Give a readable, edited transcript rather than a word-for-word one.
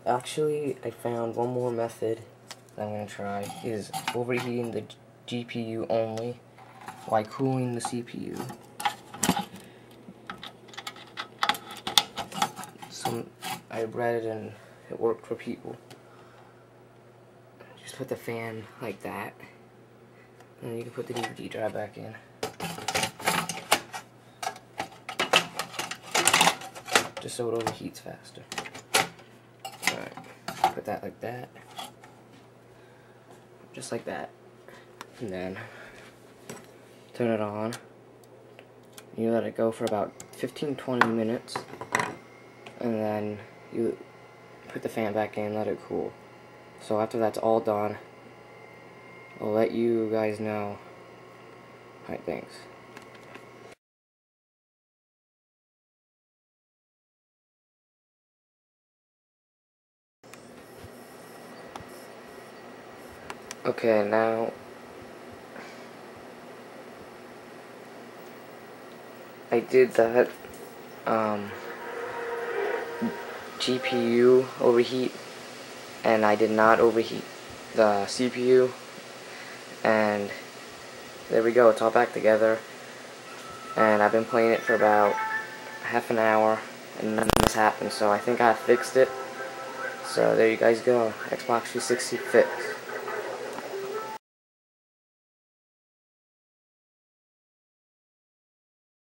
Actually, I found one more method that I'm going to try, is overheating the GPU only while cooling the CPU. I read it and it worked for people. Just put the fan like that, and then you can put the DVD drive back in. Just so it overheats faster. Alright, put that like that. Just like that. And then turn it on. You let it go for about 15-20 minutes. And then you put the fan back in, let it cool. So after that's all done, I'll let you guys know. Alright, thanks. Okay, now I did that GPU overheat, and I did not overheat the CPU, and there we go, it's all back together. And I've been playing it for about half an hour and none of this happened, so I think I fixed it. So there you guys go, Xbox 360 fix.